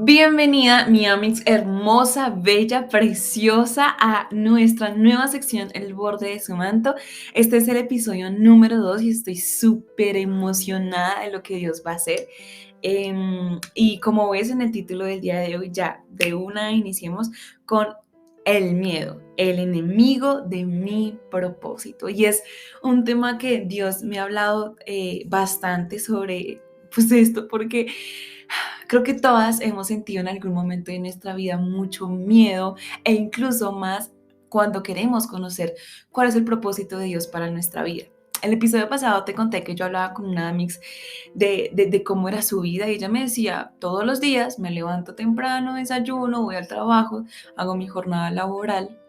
Bienvenida, mi Amix hermosa, bella, preciosa, a nuestra nueva sección, El borde de su manto. Este es el episodio número 2 y estoy súper emocionada de lo que Dios va a hacer. Y como ves en el título del día de hoy, ya de una iniciemos con el miedo, el enemigo de mi propósito. Y es un tema que Dios me ha hablado bastante sobre pues esto, porque creo que todas hemos sentido en algún momento de nuestra vida mucho miedo e incluso más cuando queremos conocer cuál es el propósito de Dios para nuestra vida. El episodio pasado te conté que yo hablaba con una mix de cómo era su vida y ella me decía, todos los días me levanto temprano, desayuno, voy al trabajo, hago mi jornada laboral,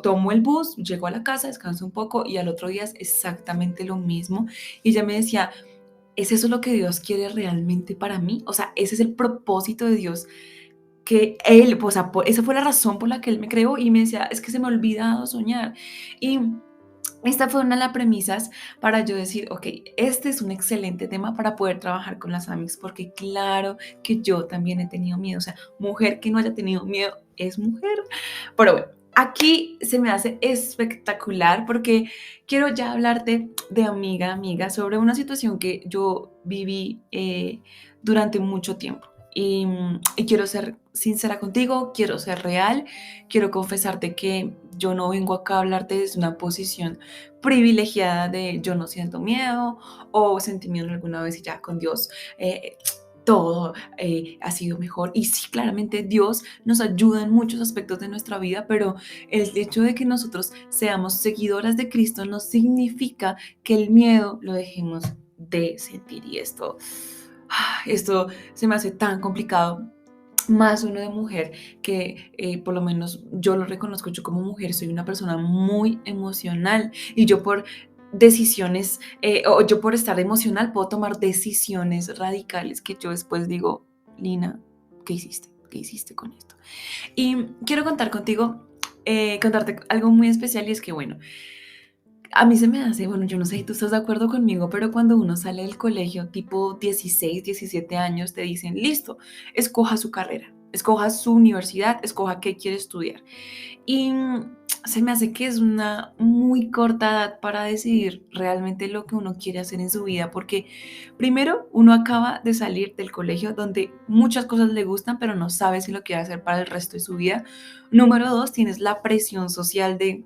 tomo el bus, llego a la casa, descanso un poco y al otro día es exactamente lo mismo. Y ella me decía, ¿es eso lo que Dios quiere realmente para mí? O sea, ese es el propósito de Dios que Él, o sea, esa fue la razón por la que Él me creó y me decía, es que se me ha olvidado soñar. Y esta fue una de las premisas para yo decir, ok, este es un excelente tema para poder trabajar con las amigas, porque claro que yo también he tenido miedo, o sea, mujer que no haya tenido miedo es mujer, pero bueno. Aquí se me hace espectacular porque quiero ya hablarte de amiga a amiga sobre una situación que yo viví durante mucho tiempo. Y quiero ser sincera contigo, quiero ser real, quiero confesarte que yo no vengo acá a hablarte desde una posición privilegiada de yo no siento miedo o sentí miedo alguna vez y ya con Dios todo ha sido mejor. Y sí, claramente Dios nos ayuda en muchos aspectos de nuestra vida, pero el hecho de que nosotros seamos seguidoras de Cristo no significa que el miedo lo dejemos de sentir. Y esto se me hace tan complicado, más uno de mujer, que por lo menos yo lo reconozco, yo como mujer soy una persona muy emocional y yo por decisiones o yo por estar emocional puedo tomar decisiones radicales que yo después digo, Lina, ¿qué hiciste? ¿Qué hiciste con esto? Y quiero contar contigo, contarte algo muy especial y es que bueno, a mí se me hace, bueno, yo no sé si tú estás de acuerdo conmigo, pero cuando uno sale del colegio, tipo 16, 17 años, te dicen, listo, escoja su carrera, escoja su universidad, escoja qué quiere estudiar. Y se me hace que es una muy corta edad para decidir realmente lo que uno quiere hacer en su vida, porque primero uno acaba de salir del colegio donde muchas cosas le gustan, pero no sabe si lo quiere hacer para el resto de su vida. Número dos, tienes la presión social de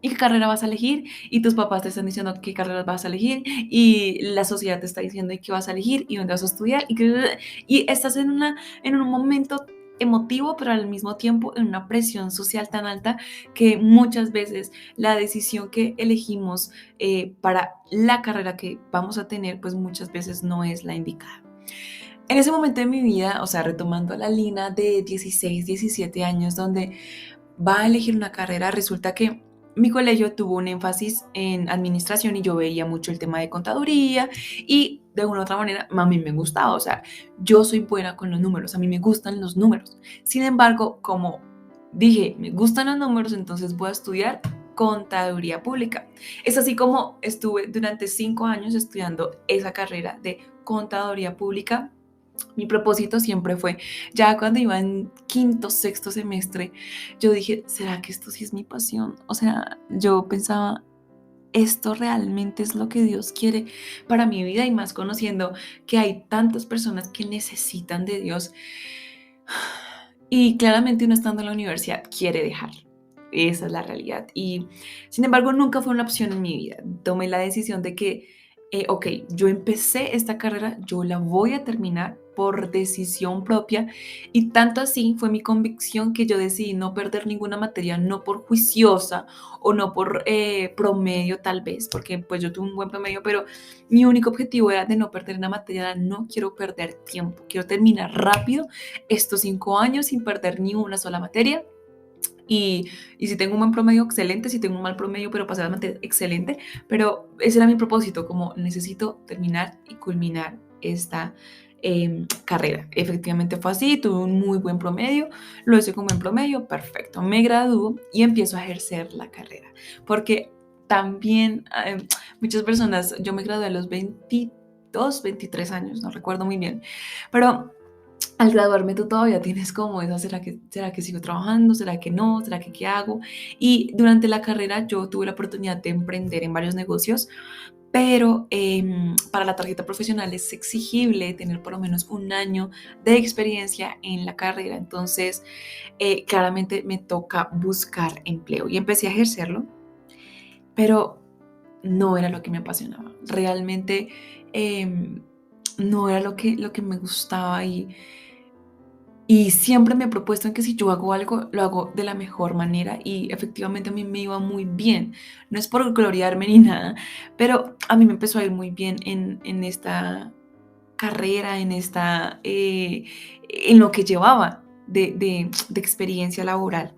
¿y qué carrera vas a elegir? Y tus papás te están diciendo qué carrera vas a elegir, y la sociedad te está diciendo y qué vas a elegir, y dónde vas a estudiar, y estás en un momento emotivo, pero al mismo tiempo en una presión social tan alta que muchas veces la decisión que elegimos para la carrera que vamos a tener, pues muchas veces no es la indicada. En ese momento de mi vida, o sea, retomando a la Lina de 16, 17 años, donde va a elegir una carrera, resulta que mi colegio tuvo un énfasis en administración y yo veía mucho el tema de contaduría y de una u otra manera a mí me gustaba, o sea, yo soy buena con los números, a mí me gustan los números. Sin embargo, como dije, me gustan los números, entonces voy a estudiar contaduría pública. Es así como estuve durante 5 años estudiando esa carrera de contaduría pública. Mi propósito siempre fue, ya cuando iba en quinto, sexto semestre, yo dije, ¿será que esto sí es mi pasión? O sea, yo pensaba, ¿esto realmente es lo que Dios quiere para mi vida? Y más conociendo que hay tantas personas que necesitan de Dios. Y claramente uno estando en la universidad quiere dejar. Esa es la realidad. Y sin embargo, nunca fue una opción en mi vida. Tomé la decisión de que, ok, yo empecé esta carrera, yo la voy a terminar por decisión propia. Y tanto así fue mi convicción que yo decidí no perder ninguna materia, no por juiciosa o no por promedio tal vez, porque pues yo tuve un buen promedio, pero mi único objetivo era de no perder una materia, no quiero perder tiempo, quiero terminar rápido estos 5 años sin perder ni una sola materia. Y si tengo un buen promedio, excelente. Si tengo un mal promedio, pero pasar la materia, excelente. Pero ese era mi propósito, como necesito terminar y culminar esta carrera. Efectivamente fue así, tuve un muy buen promedio, lo hice con buen promedio, perfecto. Me gradúo y empiezo a ejercer la carrera. Porque también muchas personas, yo me gradué a los 22, 23 años, no recuerdo muy bien, pero al graduarme tú todavía tienes como esa, ¿será que sigo trabajando? ¿Será que no? ¿Será que qué hago? Y durante la carrera yo tuve la oportunidad de emprender en varios negocios, pero para la tarjeta profesional es exigible tener por lo menos un año de experiencia en la carrera. Entonces, claramente me toca buscar empleo y empecé a ejercerlo, pero no era lo que me apasionaba. Realmente no era lo que me gustaba y siempre me he propuesto en que si yo hago algo, lo hago de la mejor manera y efectivamente a mí me iba muy bien. No es por gloriarme ni nada, pero a mí me empezó a ir muy bien en esta carrera, en lo que llevaba de experiencia laboral.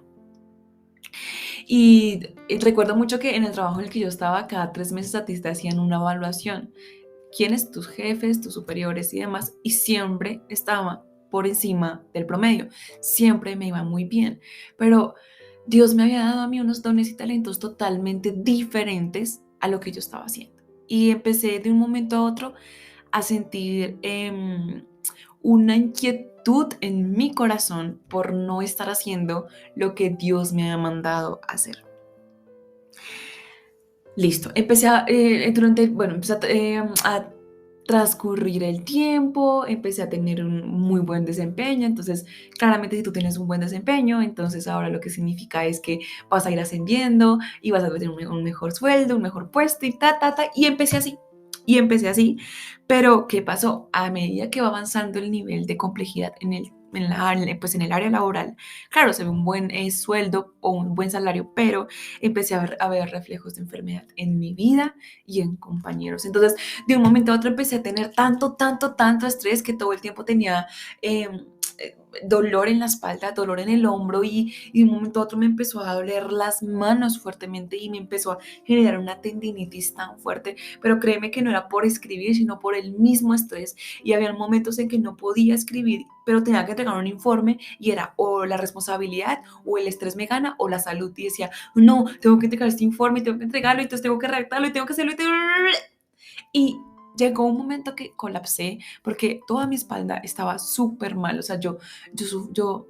Y recuerdo mucho que en el trabajo en el que yo estaba, cada 3 meses a ti te hacían una evaluación. ¿Quiénes? Tus jefes, tus superiores y demás. Y siempre estaba por encima del promedio. Siempre me iba muy bien. Pero Dios me había dado a mí unos dones y talentos totalmente diferentes a lo que yo estaba haciendo. Y empecé de un momento a otro a sentir una inquietud en mi corazón por no estar haciendo lo que Dios me ha mandado hacer. Listo, empecé a transcurrir el tiempo, empecé a tener un muy buen desempeño, entonces claramente si tú tienes un buen desempeño, entonces ahora lo que significa es que vas a ir ascendiendo y vas a tener un mejor sueldo, un mejor puesto y y empecé así, pero ¿qué pasó? A medida que va avanzando el nivel de complejidad pues en el área laboral, claro, se ve un buen sueldo o un buen salario, pero empecé a ver reflejos de enfermedad en mi vida y en compañeros. Entonces, de un momento a otro empecé a tener tanto estrés que todo el tiempo tenía dolor en la espalda, dolor en el hombro y de un momento a otro me empezó a doler las manos fuertemente y me empezó a generar una tendinitis tan fuerte, pero créeme que no era por escribir, sino por el mismo estrés y había momentos en que no podía escribir, pero tenía que entregar un informe y era o la responsabilidad o el estrés me gana o la salud y decía, no, tengo que entregar este informe y tengo que entregarlo y entonces tengo que redactarlo y tengo que hacerlo y llegó un momento que colapsé porque toda mi espalda estaba súper mal. O sea,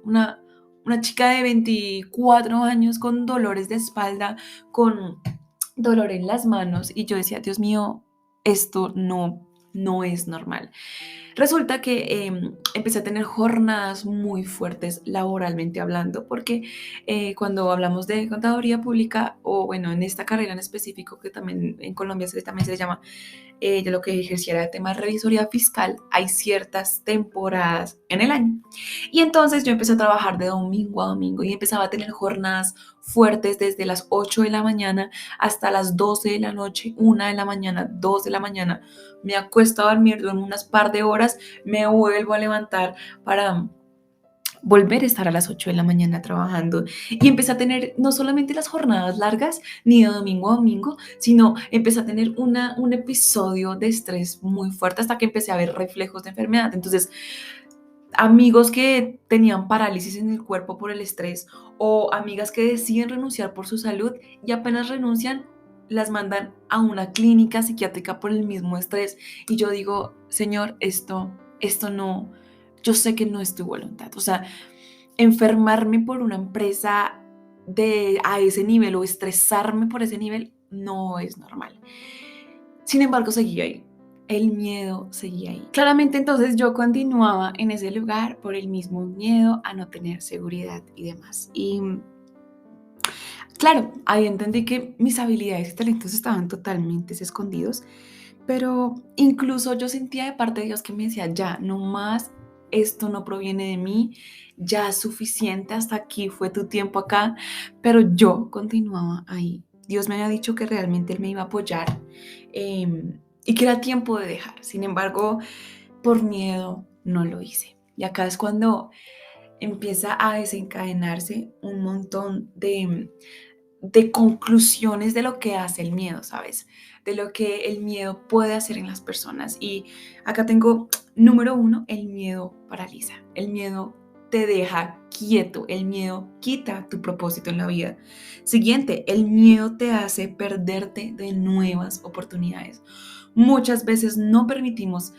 una chica de 24 años con dolores de espalda, con dolor en las manos y yo decía, Dios mío, esto no es normal. Resulta que empecé a tener jornadas muy fuertes laboralmente hablando, porque cuando hablamos de contaduría pública, o bueno, en esta carrera en específico, que también en Colombia también se le llama de lo que ejerciera de tema de revisoría fiscal, hay ciertas temporadas en el año. Y entonces yo empecé a trabajar de domingo a domingo y empezaba a tener jornadas fuertes desde las 8 de la mañana hasta las 12 de la noche, 1 de la mañana, 2 de la mañana. Me acuesto a dormir, duermo unas par de horas, me vuelvo a levantar para volver a estar a las 8 de la mañana trabajando y empecé a tener no solamente las jornadas largas, ni de domingo a domingo, sino empecé a tener un episodio de estrés muy fuerte hasta que empecé a ver reflejos de enfermedad. Entonces, amigos que tenían parálisis en el cuerpo por el estrés o amigas que deciden renunciar por su salud y apenas renuncian, las mandan a una clínica psiquiátrica por el mismo estrés. Y yo digo, Señor, esto no, yo sé que no es tu voluntad. O sea, enfermarme por una empresa a ese nivel o estresarme por ese nivel no es normal. Sin embargo, seguía ahí. El miedo seguía ahí. Claramente entonces yo continuaba en ese lugar por el mismo miedo a no tener seguridad y demás. Y claro, ahí entendí que mis habilidades y talentos estaban totalmente escondidos, pero incluso yo sentía de parte de Dios que me decía, ya, no más, esto no proviene de mí, ya es suficiente, hasta aquí fue tu tiempo acá, pero yo continuaba ahí. Dios me había dicho que realmente Él me iba a apoyar y que era tiempo de dejar. Sin embargo, por miedo no lo hice. Y acá es cuando empieza a desencadenarse un montón de conclusiones de lo que hace el miedo, ¿sabes? De lo que el miedo puede hacer en las personas. Y acá tengo, número 1, el miedo paraliza. El miedo te deja quieto. El miedo quita tu propósito en la vida. Siguiente, el miedo te hace perderte de nuevas oportunidades. Muchas veces no permitimos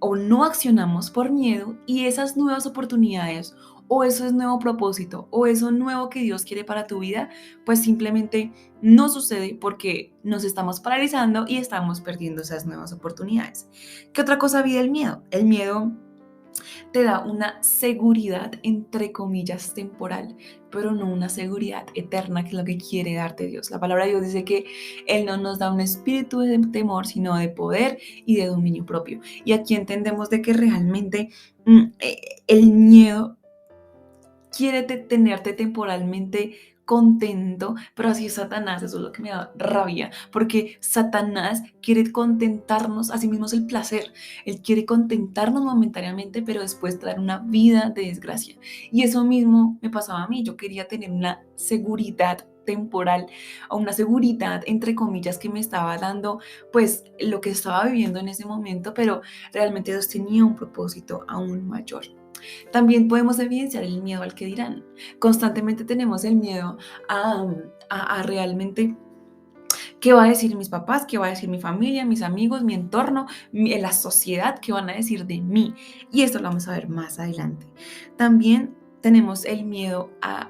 o no accionamos por miedo y esas nuevas oportunidades o eso es nuevo propósito o eso nuevo que Dios quiere para tu vida, pues simplemente no sucede porque nos estamos paralizando y estamos perdiendo esas nuevas oportunidades. ¿Qué otra cosa vive el miedo? El miedo te da una seguridad, entre comillas, temporal, pero no una seguridad eterna, que es lo que quiere darte Dios. La palabra de Dios dice que Él no nos da un espíritu de temor, sino de poder y de dominio propio. Y aquí entendemos de que realmente el miedo quiere tenerte temporalmente contento, pero así es Satanás, eso es lo que me da rabia, porque Satanás quiere contentarnos, así mismo es el placer, él quiere contentarnos momentáneamente, pero después traer una vida de desgracia. Y eso mismo me pasaba a mí, yo quería tener una seguridad temporal o una seguridad entre comillas que me estaba dando pues lo que estaba viviendo en ese momento, pero realmente Dios tenía un propósito aún mayor. También podemos evidenciar el miedo al que dirán. Constantemente tenemos el miedo a, a realmente qué va a decir mis papás, qué va a decir mi familia, mis amigos, mi entorno, la sociedad, qué van a decir de mí. Y esto lo vamos a ver más adelante. También tenemos el miedo a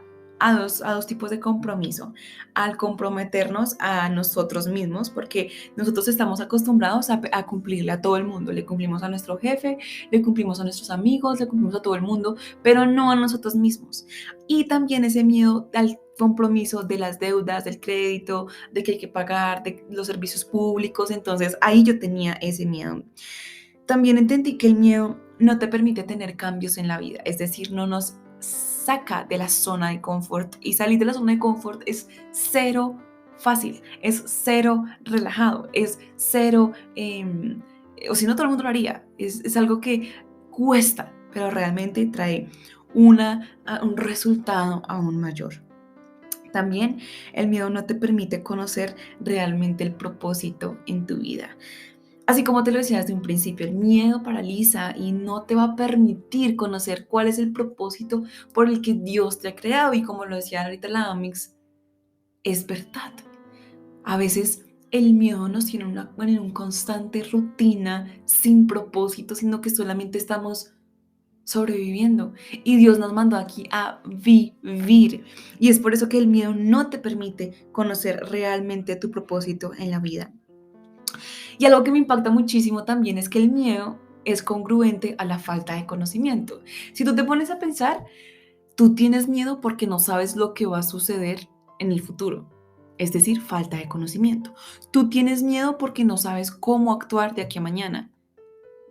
dos tipos de compromiso, al comprometernos a nosotros mismos, porque nosotros estamos acostumbrados a cumplirle a todo el mundo, le cumplimos a nuestro jefe, le cumplimos a nuestros amigos, le cumplimos a todo el mundo, pero no a nosotros mismos. Y también ese miedo al compromiso de las deudas, del crédito, de que hay que pagar, de los servicios públicos, entonces ahí yo tenía ese miedo. También entendí que el miedo no te permite tener cambios en la vida, es decir, no nos saca de la zona de confort y salir de la zona de confort es cero fácil, es cero relajado, es cero, o si no todo el mundo lo haría, es algo que cuesta, pero realmente trae un resultado aún mayor. También el miedo no te permite conocer realmente el propósito en tu vida. Así como te lo decía desde un principio, el miedo paraliza y no te va a permitir conocer cuál es el propósito por el que Dios te ha creado. Y como lo decía ahorita la Amix, es verdad. A veces el miedo nos tiene en una constante rutina sin propósito, sino que solamente estamos sobreviviendo. Y Dios nos mandó aquí a vivir. Y es por eso que el miedo no te permite conocer realmente tu propósito en la vida. Y algo que me impacta muchísimo también es que el miedo es congruente a la falta de conocimiento. Si tú te pones a pensar, tú tienes miedo porque no sabes lo que va a suceder en el futuro. Es decir, falta de conocimiento. Tú tienes miedo porque no sabes cómo actuar de aquí a mañana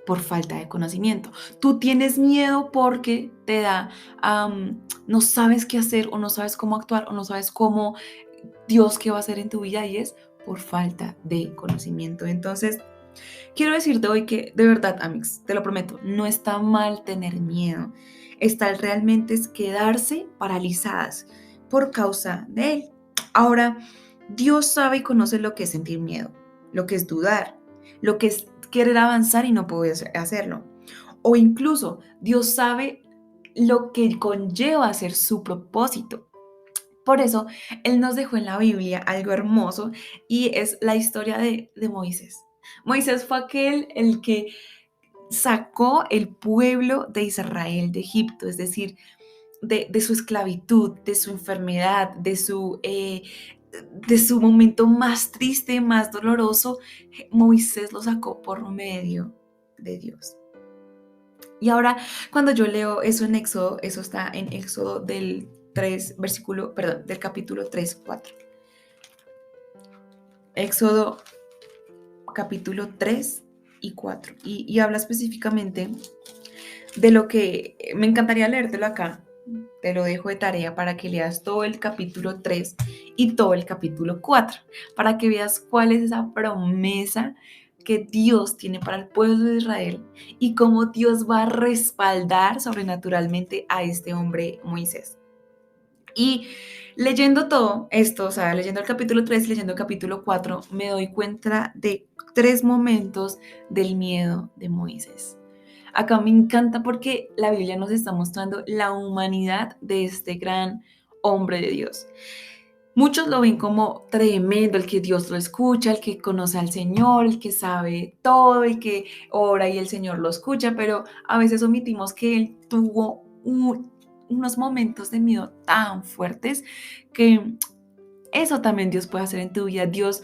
por falta de conocimiento. Tú tienes miedo porque te da, no sabes qué hacer o no sabes cómo actuar o no sabes cómo Dios qué va a hacer en tu vida y es por falta de conocimiento. Entonces, quiero decirte hoy que de verdad, Amix, te lo prometo, no está mal tener miedo. Está realmente es quedarse paralizadas por causa de él. Ahora, Dios sabe y conoce lo que es sentir miedo, lo que es dudar, lo que es querer avanzar y no poder hacerlo. O incluso Dios sabe lo que conlleva hacer su propósito. Por eso, Él nos dejó en la Biblia algo hermoso y es la historia de Moisés. Moisés fue aquel el que sacó el pueblo de Israel de Egipto, es decir, de su esclavitud, de su enfermedad, de su momento más triste, más doloroso. Moisés lo sacó por medio de Dios. Y ahora, cuando yo leo eso en Éxodo, eso está en Éxodo del 3, versículo, perdón, del capítulo 3, 4. Éxodo capítulo 3 y 4. Y habla específicamente de lo que me encantaría leértelo acá. Te lo dejo de tarea para que leas todo el capítulo 3 y todo el capítulo 4, para que veas cuál es esa promesa que Dios tiene para el pueblo de Israel y cómo Dios va a respaldar sobrenaturalmente a este hombre Moisés. Y leyendo todo esto, o sea, leyendo el capítulo 3 y leyendo el capítulo 4, me doy cuenta de 3 momentos del miedo de Moisés. Acá me encanta porque la Biblia nos está mostrando la humanidad de este gran hombre de Dios. Muchos lo ven como tremendo, el que Dios lo escucha, el que conoce al Señor, el que sabe todo, el que ora y el Señor lo escucha, pero a veces omitimos que Él tuvo unos momentos de miedo tan fuertes que eso también Dios puede hacer en tu vida. Dios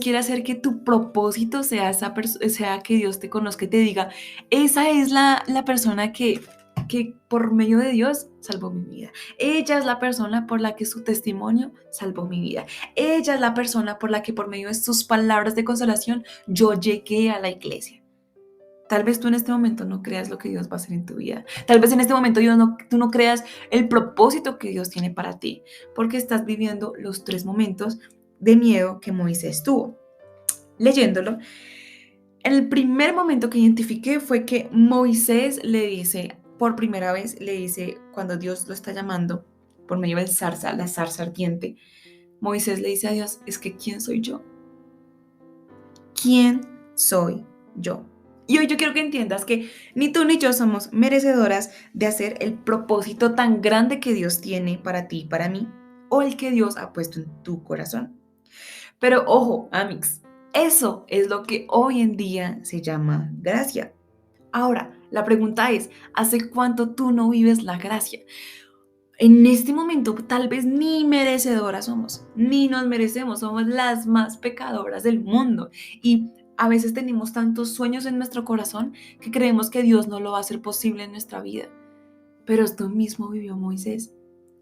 quiere hacer que tu propósito sea, sea que Dios te conozca y te diga, esa es la persona que por medio de Dios salvó mi vida. Ella es la persona por la que su testimonio salvó mi vida. Ella es la persona por la que por medio de sus palabras de consolación yo llegué a la iglesia. Tal vez tú en este momento no creas lo que Dios va a hacer en tu vida. Tal vez en este momento tú no creas el propósito que Dios tiene para ti, porque estás viviendo los 3 momentos de miedo que Moisés tuvo. Leyéndolo, en el primer momento que identifiqué fue que Moisés le dice, por primera vez, le dice, cuando Dios lo está llamando, por medio del zarza, la zarza ardiente, Moisés le dice a Dios, es que ¿quién soy yo? ¿Quién soy yo? Y hoy yo quiero que entiendas que ni tú ni yo somos merecedoras de hacer el propósito tan grande que Dios tiene para ti y para mí, o el que Dios ha puesto en tu corazón. Pero ojo, amigos, eso es lo que hoy en día se llama gracia. Ahora, la pregunta es, ¿hace cuánto tú no vives la gracia? En este momento tal vez ni merecedoras somos, ni nos merecemos, somos las más pecadoras del mundo. Y a veces tenemos tantos sueños en nuestro corazón que creemos que Dios no lo va a hacer posible en nuestra vida. Pero esto mismo vivió Moisés.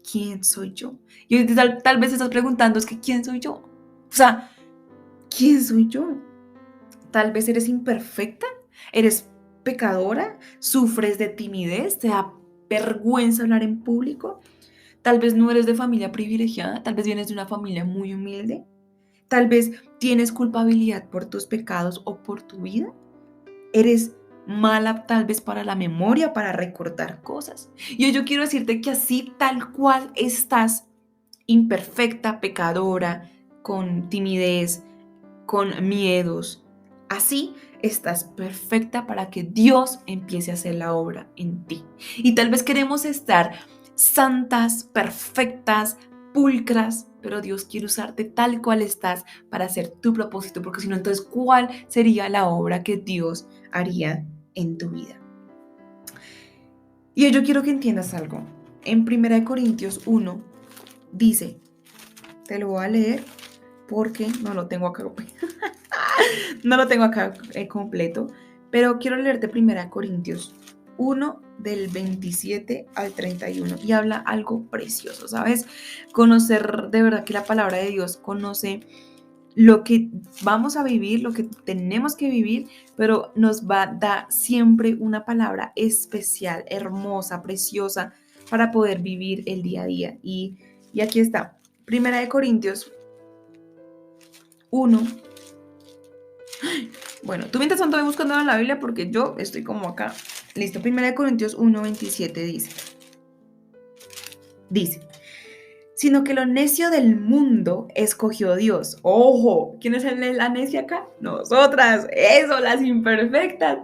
¿Quién soy yo? Y hoy tal vez estás preguntando, es que ¿quién soy yo? O sea, ¿quién soy yo? Tal vez eres imperfecta, eres pecadora, sufres de timidez, te da vergüenza hablar en público. Tal vez no eres de familia privilegiada, tal vez vienes de una familia muy humilde, tal vez tienes culpabilidad por tus pecados o por tu vida. Eres mala tal vez para la memoria, para recordar cosas. Y hoy yo quiero decirte que así tal cual estás, imperfecta, pecadora, con timidez, con miedos, así estás perfecta para que Dios empiece a hacer la obra en ti. Y tal vez queremos estar santas, perfectas, pulcras, pero Dios quiere usarte tal cual estás para hacer tu propósito, porque si no, entonces, ¿cuál sería la obra que Dios haría en tu vida? Y yo quiero que entiendas algo. En 1 Corintios 1 dice, te lo voy a leer porque no lo tengo acá. No lo tengo acá completo, pero quiero leerte 1 Corintios 1 del 27 al 31 y habla algo precioso, ¿sabes? Conocer de verdad que la palabra de Dios conoce lo que vamos a vivir, lo que tenemos que vivir, pero nos va a dar siempre una palabra especial, hermosa, preciosa para poder vivir el día a día. Y aquí está, 1 Corintios 1. Bueno, tú mientras tanto voy buscando en la Biblia porque yo estoy como acá. Listo, 1 Corintios 1:27 dice, sino que lo necio del mundo escogió Dios. Ojo, ¿quién es la necia acá? Nosotras, eso, las imperfectas.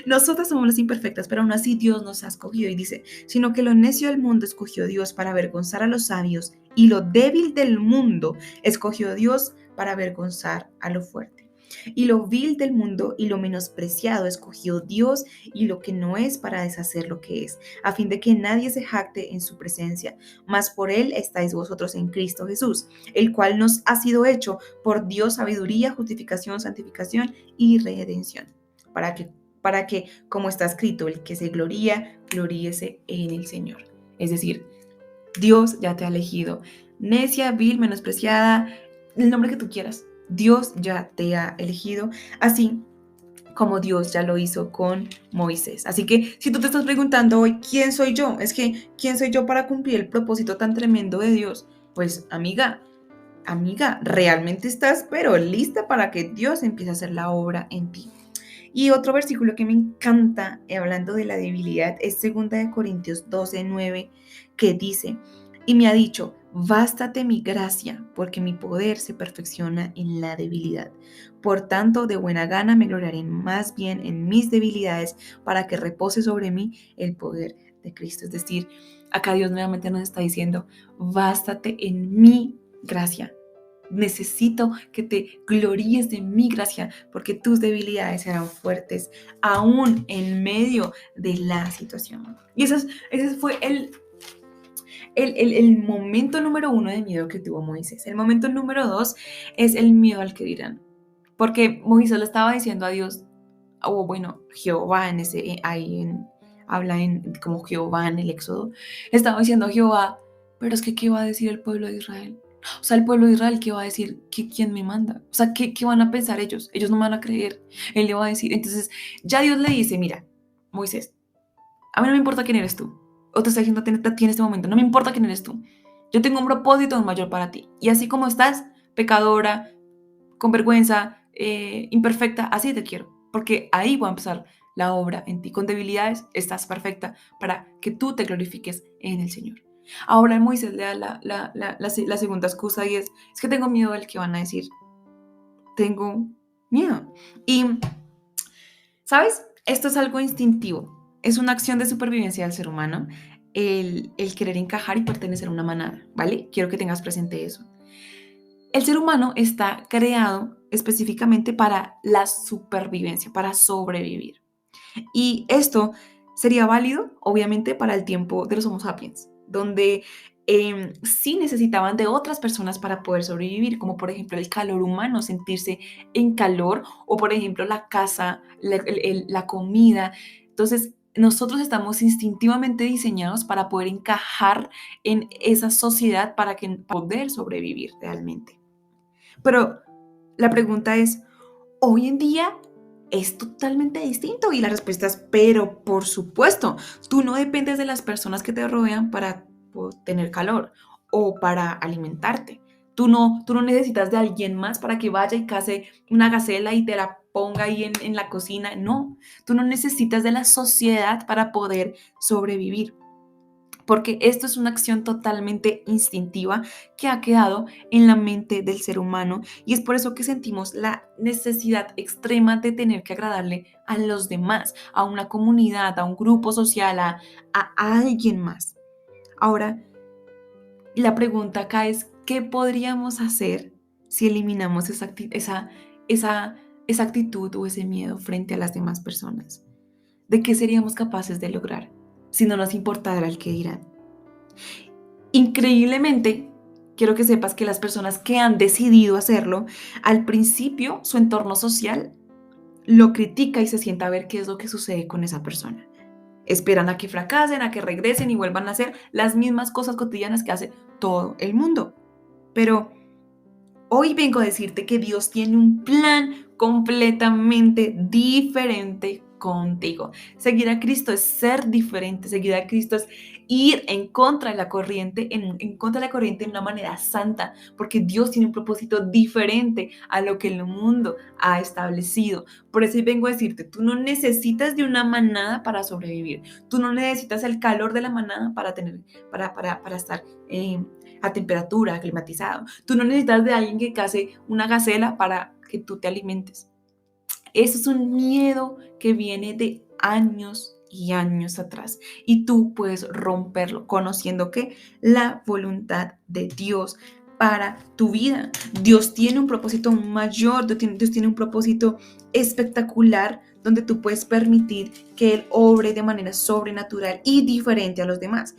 Nosotras somos las imperfectas, pero aún así Dios nos ha escogido y dice, sino que lo necio del mundo escogió Dios para avergonzar a los sabios y lo débil del mundo escogió Dios para avergonzar a lo fuerte. Y lo vil del mundo y lo menospreciado escogió Dios y lo que no es para deshacer lo que es, a fin de que nadie se jacte en su presencia, mas por él estáis vosotros en Cristo Jesús, el cual nos ha sido hecho por Dios sabiduría, justificación, santificación y redención, para que, como está escrito, el que se gloría, gloríese en el Señor. Es decir, Dios ya te ha elegido. Necia, vil, menospreciada, el nombre que tú quieras. Dios ya te ha elegido, así como Dios ya lo hizo con Moisés. Así que si tú te estás preguntando hoy, ¿quién soy yo? Es que, ¿quién soy yo para cumplir el propósito tan tremendo de Dios? Pues, amiga, realmente estás, pero lista para que Dios empiece a hacer la obra en ti. Y otro versículo que me encanta, hablando de la debilidad, es 2 Corintios 12:9, que dice, y me ha dicho, bástate mi gracia, porque mi poder se perfecciona en la debilidad. Por tanto, de buena gana me gloriaré más bien en mis debilidades, para que repose sobre mí el poder de Cristo. Es decir, acá Dios nuevamente nos está diciendo, bástate en mi gracia. Necesito que te gloríes de mi gracia, porque tus debilidades serán fuertes aún en medio de la situación. Y ese fue el momento número 1 de miedo que tuvo Moisés. El momento número 2 es el miedo al que dirán. Porque Moisés le estaba diciendo a Dios, o bueno, Jehová en ese, habla como Jehová en el Éxodo, estaba diciendo a Jehová, pero es que ¿qué va a decir el pueblo de Israel? O sea, el pueblo de Israel, ¿qué va a decir? ¿Quién me manda? O sea, ¿qué van a pensar ellos? Ellos no me van a creer. Él le va a decir. Entonces, ya Dios le dice, mira, Moisés, a mí no me importa quién eres tú. O te está diciendo a ti en este momento, no me importa quién eres tú. Yo tengo un propósito mayor para ti. Y así como estás, pecadora, con vergüenza, imperfecta, así te quiero. Porque ahí va a empezar la obra en ti. Con debilidades estás perfecta para que tú te glorifiques en el Señor. Ahora Moisés le da la segunda excusa y es que tengo miedo del que van a decir. Tengo miedo. Y, ¿sabes? Esto es algo instintivo. Es una acción de supervivencia del ser humano, el querer encajar y pertenecer a una manada, ¿vale? Quiero que tengas presente eso. El ser humano está creado específicamente para la supervivencia, para sobrevivir. Y esto sería válido, obviamente, para el tiempo de los Homo sapiens, donde sí necesitaban de otras personas para poder sobrevivir, como por ejemplo el calor humano, sentirse en calor, o por ejemplo la casa, la comida. Entonces, nosotros estamos instintivamente diseñados para poder encajar en esa sociedad para poder sobrevivir realmente. Pero la pregunta es, hoy en día es totalmente distinto y la respuesta es, pero por supuesto, tú no dependes de las personas que te rodean para tener calor o para alimentarte. Tú no necesitas de alguien más para que vaya y case una gacela y te la ponga ahí en la cocina. No, tú no necesitas de la sociedad para poder sobrevivir. Porque esto es una acción totalmente instintiva que ha quedado en la mente del ser humano y es por eso que sentimos la necesidad extrema de tener que agradarle a los demás, a una comunidad, a un grupo social, a alguien más. Ahora, la pregunta acá es, ¿qué podríamos hacer si eliminamos esa actitud o ese miedo frente a las demás personas? ¿De qué seríamos capaces de lograr si no nos importara el que dirán? Increíblemente, quiero que sepas que las personas que han decidido hacerlo, al principio su entorno social lo critica y se sienta a ver qué es lo que sucede con esa persona. Esperan a que fracasen, a que regresen y vuelvan a hacer las mismas cosas cotidianas que hace todo el mundo. Pero hoy vengo a decirte que Dios tiene un plan completamente diferente contigo. Seguir a Cristo es ser diferente, seguir a Cristo es ir en contra de la corriente, en contra de la corriente de una manera santa, porque Dios tiene un propósito diferente a lo que el mundo ha establecido. Por eso hoy vengo a decirte, tú no necesitas de una manada para sobrevivir, tú no necesitas el calor de la manada para estar a temperatura, climatizado. Tú no necesitas de alguien que case una gacela para que tú te alimentes. Eso es un miedo que viene de años y años atrás y tú puedes romperlo conociendo que la voluntad de Dios para tu vida. Dios tiene un propósito mayor, Dios tiene un propósito espectacular donde tú puedes permitir que Él obre de manera sobrenatural y diferente a los demás.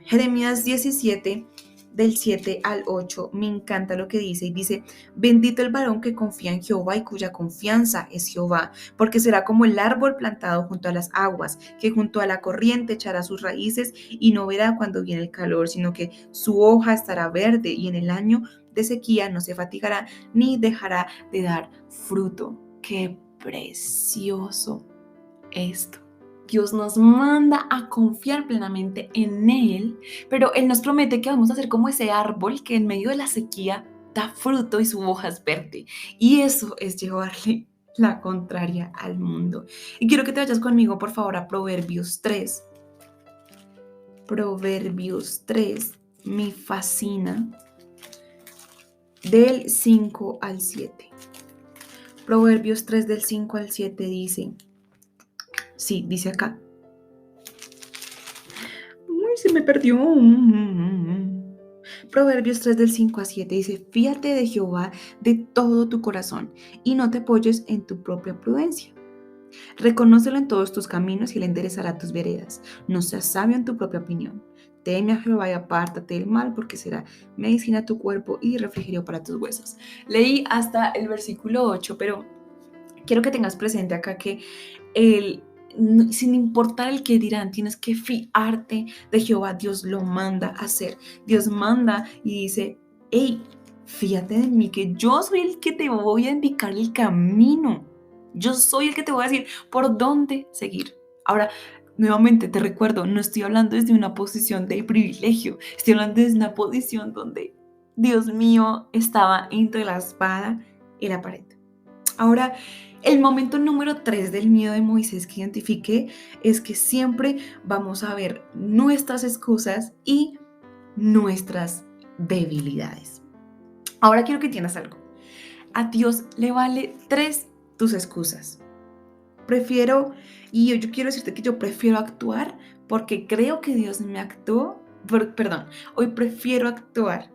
Jeremías 17, del 7 al 8, me encanta lo que dice y dice, bendito el varón que confía en Jehová y cuya confianza es Jehová, porque será como el árbol plantado junto a las aguas, que junto a la corriente echará sus raíces y no verá cuando viene el calor, sino que su hoja estará verde y en el año de sequía no se fatigará ni dejará de dar fruto. ¡Qué precioso esto! Dios nos manda a confiar plenamente en Él, pero Él nos promete que vamos a ser como ese árbol que en medio de la sequía da fruto y su hoja es verde. Y eso es llevarle la contraria al mundo. Y quiero que te vayas conmigo, por favor, a Proverbios 3. Proverbios 3 me fascina. Del 5 al 7. Proverbios 3 del 5 al 7 dice, sí, dice acá, se me perdió. Proverbios 3 del 5 a 7 dice, fíate de Jehová de todo tu corazón y no te apoyes en tu propia prudencia. Reconócelo en todos tus caminos y él enderezará tus veredas. No seas sabio en tu propia opinión. Teme a Jehová y apártate del mal, porque será medicina a tu cuerpo y refrigerio para tus huesos. Leí hasta el versículo 8, pero quiero que tengas presente acá que sin importar el que dirán, tienes que fiarte de Jehová. Dios lo manda a hacer. Dios manda y dice, hey, fíjate de mí, que yo soy el que te voy a indicar el camino. Yo soy el que te voy a decir por dónde seguir. Ahora, nuevamente te recuerdo, no estoy hablando desde una posición de privilegio, estoy hablando desde una posición donde, Dios mío, estaba entre la espada y la pared. Ahora, el momento número 3 del miedo de Moisés que identifiqué es que siempre vamos a ver nuestras excusas y nuestras debilidades. Ahora quiero que entiendas algo. A Dios le vale 3 tus excusas. Yo quiero decirte que yo prefiero actuar porque creo que Dios me actuó, hoy prefiero actuar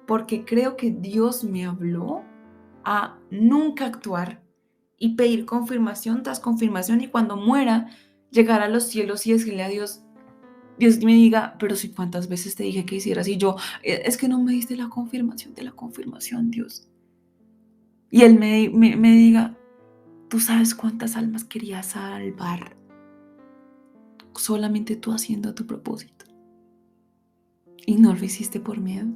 porque creo que Dios me habló, a nunca actuar y pedir confirmación tras confirmación, y cuando muera llegar a los cielos y decirle a Dios, Dios me diga, pero si cuántas veces te dije que hicieras, y yo, es que no me diste la confirmación de la confirmación, Dios. Y Él me diga, tú sabes cuántas almas querías salvar, solamente tú haciendo tu propósito, y no lo hiciste por miedo.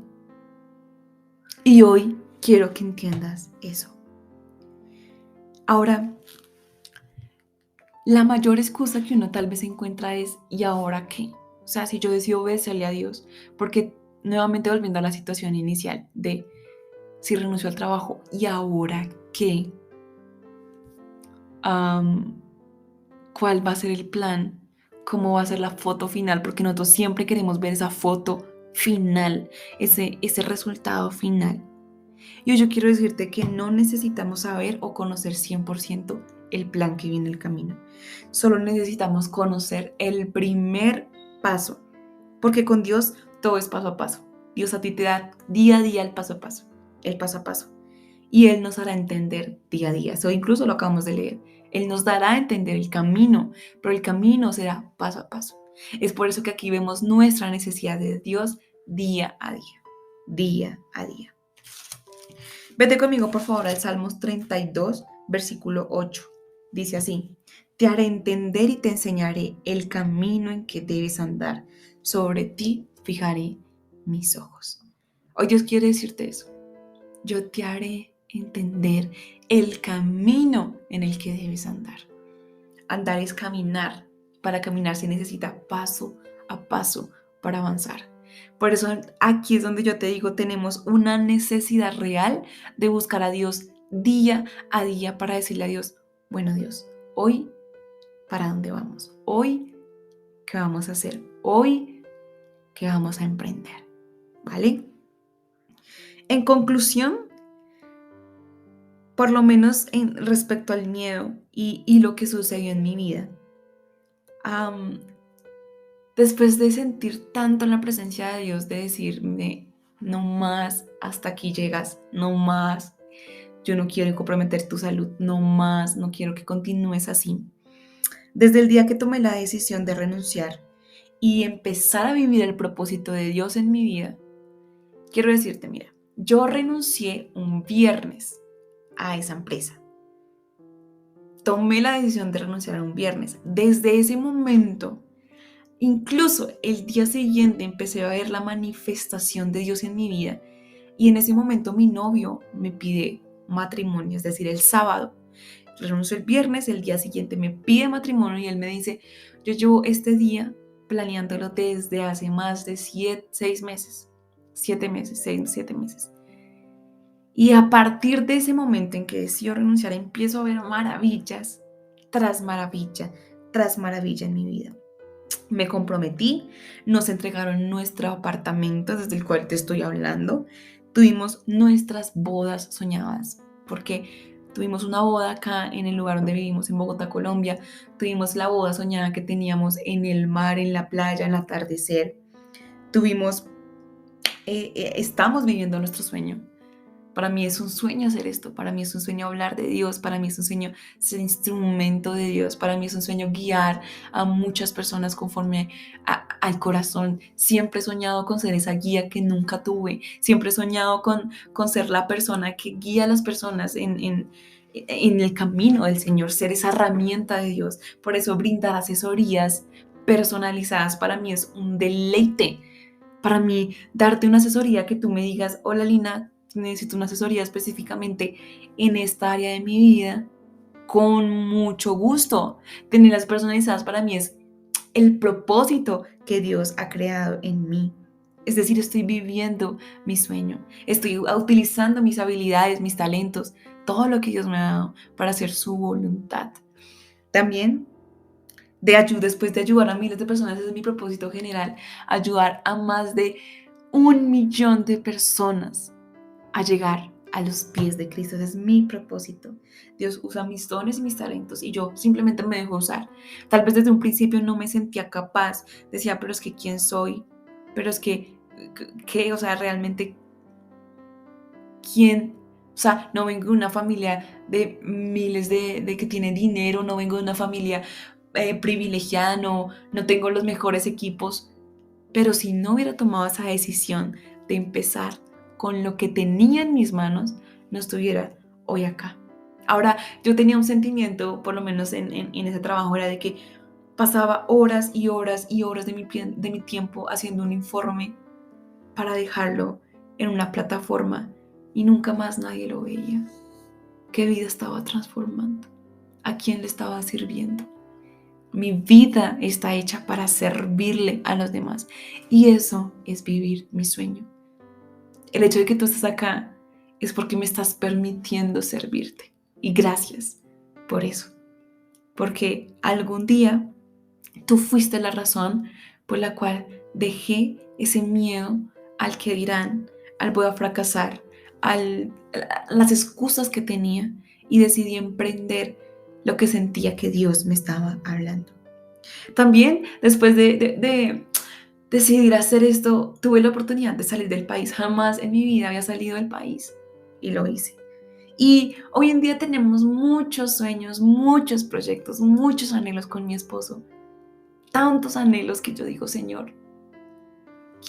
Y hoy quiero que entiendas eso. Ahora, la mayor excusa que uno tal vez encuentra es, ¿y ahora qué? O sea, si yo decido obedecerle a Dios, porque nuevamente volviendo a la situación inicial de si renuncio al trabajo, ¿y ahora qué? ¿Cuál va a ser el plan? ¿Cómo va a ser la foto final? Porque nosotros siempre queremos ver esa foto final, ese resultado final. Y hoy yo quiero decirte que no necesitamos saber o conocer 100% el plan que viene en el camino. Solo necesitamos conocer el primer paso, porque con Dios todo es paso a paso. Dios a ti te da día a día el paso a paso, el paso a paso. Y Él nos hará entender día a día. Eso incluso lo acabamos de leer. Él nos dará a entender el camino, pero el camino será paso a paso. Es por eso que aquí vemos nuestra necesidad de Dios día a día, día a día. Vete conmigo, por favor, al Salmos 32, versículo 8. Dice así, te haré entender y te enseñaré el camino en que debes andar. Sobre ti fijaré mis ojos. Hoy Dios quiere decirte eso. Yo te haré entender el camino en el que debes andar. Andar es caminar. Para caminar se necesita paso a paso para avanzar. Por eso aquí es donde yo te digo, tenemos una necesidad real de buscar a Dios día a día para decirle a Dios, bueno Dios, hoy, ¿para dónde vamos? Hoy, ¿qué vamos a hacer? Hoy, ¿qué vamos a emprender? ¿Vale? En conclusión, por lo menos respecto al miedo y lo que sucedió en mi vida, después de sentir tanto en la presencia de Dios, de decirme, no más, hasta aquí llegas, no más, yo no quiero comprometer tu salud, no más, no quiero que continúes así. Desde el día que tomé la decisión de renunciar y empezar a vivir el propósito de Dios en mi vida, quiero decirte, mira, yo renuncié un viernes a esa empresa. Tomé la decisión de renunciar un viernes. Desde ese momento, incluso el día siguiente, empecé a ver la manifestación de Dios en mi vida. Y en ese momento mi novio me pide matrimonio, es decir, el sábado. Renuncio el viernes, el día siguiente me pide matrimonio y él me dice, yo llevo este día planeándolo desde hace más de 7 meses. Y a partir de ese momento en que decido renunciar, empiezo a ver maravillas tras maravilla, tras maravilla en mi vida. Me comprometí, nos entregaron nuestro apartamento desde el cual te estoy hablando. Tuvimos nuestras bodas soñadas, porque tuvimos una boda acá en el lugar donde vivimos, en Bogotá, Colombia. Tuvimos la boda soñada que teníamos en el mar, en la playa, en el atardecer. estamos viviendo nuestro sueño. Para mí es un sueño hacer esto, para mí es un sueño hablar de Dios, para mí es un sueño ser instrumento de Dios, para mí es un sueño guiar a muchas personas conforme al corazón. Siempre he soñado con ser esa guía que nunca tuve, siempre he soñado con ser la persona que guía a las personas en el camino del Señor, ser esa herramienta de Dios. Por eso brindar asesorías personalizadas para mí es un deleite. Para mí, darte una asesoría que tú me digas, hola Lina, necesito una asesoría específicamente en esta área de mi vida, con mucho gusto. Tenerlas personalizadas para mí es el propósito que Dios ha creado en mí. Es decir, estoy viviendo mi sueño, estoy utilizando mis habilidades, mis talentos, todo lo que Dios me ha dado para hacer su voluntad. También después de ayudar a miles de personas, ese es mi propósito general, ayudar a más de 1 millón de personas a llegar a los pies de Cristo. Ese es mi propósito. Dios usa mis dones y mis talentos y yo simplemente me dejo usar. Tal vez desde un principio no me sentía capaz, decía, pero es que ¿quién soy? Pero es que, ¿qué? O sea, realmente, ¿quién? O sea, no vengo de una familia de miles de que tiene dinero, no vengo de una familia privilegiada, no tengo los mejores equipos, pero si no hubiera tomado esa decisión de empezar con lo que tenía en mis manos, no estuviera hoy acá. Ahora, yo tenía un sentimiento, por lo menos en ese trabajo, era de que pasaba horas y horas y horas de mi tiempo haciendo un informe para dejarlo en una plataforma y nunca más nadie lo veía. ¿Qué vida estaba transformando? ¿A quién le estaba sirviendo? Mi vida está hecha para servirle a los demás. Y eso es vivir mi sueño. El hecho de que tú estés acá es porque me estás permitiendo servirte. Y gracias por eso. Porque algún día tú fuiste la razón por la cual dejé ese miedo al que dirán, al voy a fracasar, a las excusas que tenía y decidí emprender lo que sentía que Dios me estaba hablando. También después de decidir hacer esto, tuve la oportunidad de salir del país. Jamás en mi vida había salido del país y lo hice. Y hoy en día tenemos muchos sueños, muchos proyectos, muchos anhelos con mi esposo. Tantos anhelos que yo digo, Señor,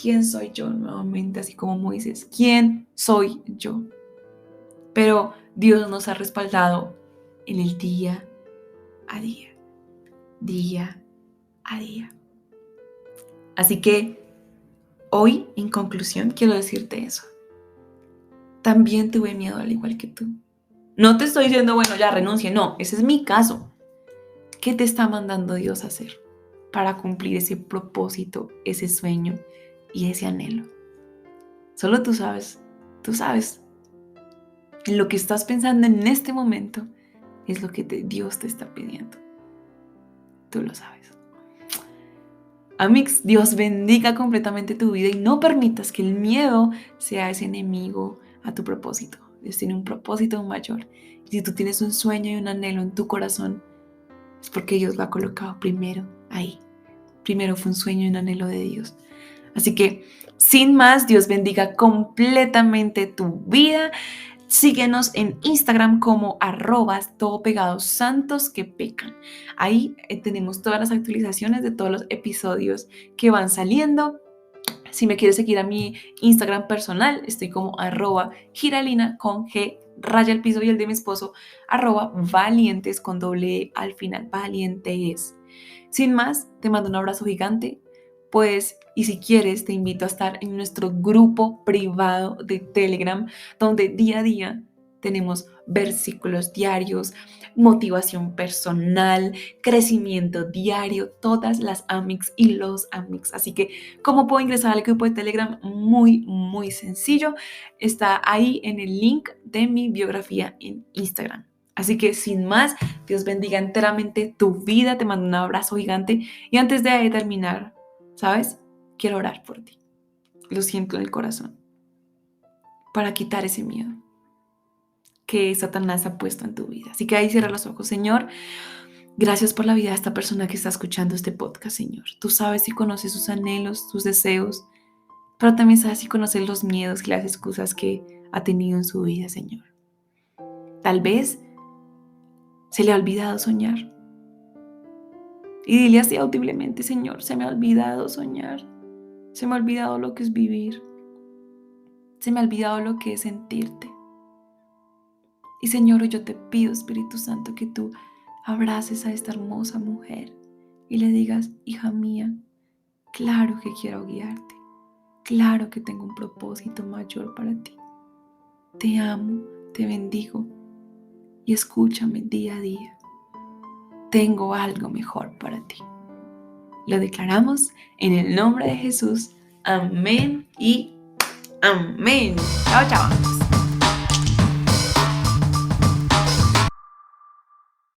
¿quién soy yo nuevamente? Así como Moisés, ¿quién soy yo? Pero Dios nos ha respaldado en el día a día, día a día. Así que hoy, en conclusión, quiero decirte eso. También tuve miedo al igual que tú. No te estoy diciendo, bueno, ya renuncie. No, ese es mi caso. ¿Qué te está mandando Dios a hacer para cumplir ese propósito, ese sueño y ese anhelo? Solo tú sabes. Tú sabes. En lo que estás pensando en este momento es lo que Dios te está pidiendo. Tú lo sabes. Amix, Dios bendiga completamente tu vida y no permitas que el miedo sea ese enemigo a tu propósito. Dios tiene un propósito mayor. Y si tú tienes un sueño y un anhelo en tu corazón, es porque Dios lo ha colocado primero ahí. Primero fue un sueño y un anhelo de Dios. Así que, sin más, Dios bendiga completamente tu vida. Síguenos en Instagram como @todopegadossantosquepecan. Ahí tenemos todas las actualizaciones de todos los episodios que van saliendo. Si me quieres seguir a mi Instagram personal, estoy como @giralina con G, raya al piso, y el de mi esposo, @valientes con doble E al final, valientes. Sin más, te mando un abrazo gigante. Pues, y si quieres, te invito a estar en nuestro grupo privado de Telegram, donde día a día tenemos versículos diarios, motivación personal, crecimiento diario, todas las amics y los amics. Así que, ¿cómo puedo ingresar al grupo de Telegram? Muy, muy sencillo. Está ahí en el link de mi biografía en Instagram. Así que, sin más, Dios bendiga enteramente tu vida. Te mando un abrazo gigante. Y antes de terminar, ¿sabes? Quiero orar por ti. Lo siento en el corazón. Para quitar ese miedo que Satanás ha puesto en tu vida. Así que ahí cierra los ojos. Señor, gracias por la vida de esta persona que está escuchando este podcast, Señor. Tú sabes y conoces sus anhelos, sus deseos. pero también sabes y conoces los miedos y las excusas que ha tenido en su vida, Señor. Tal vez se le ha olvidado soñar. Y dile así audiblemente: Señor, se me ha olvidado soñar. Se me ha olvidado lo que es vivir. Se me ha olvidado lo que es sentirte. Y Señor, hoy yo te pido, Espíritu Santo, que tú abraces a esta hermosa mujer y le digas: hija mía, claro que quiero guiarte. Claro que tengo un propósito mayor para ti. Te amo, te bendigo y escúchame día a día. Tengo algo mejor para ti. Lo declaramos en el nombre de Jesús. Amén y amén. Chao, chao.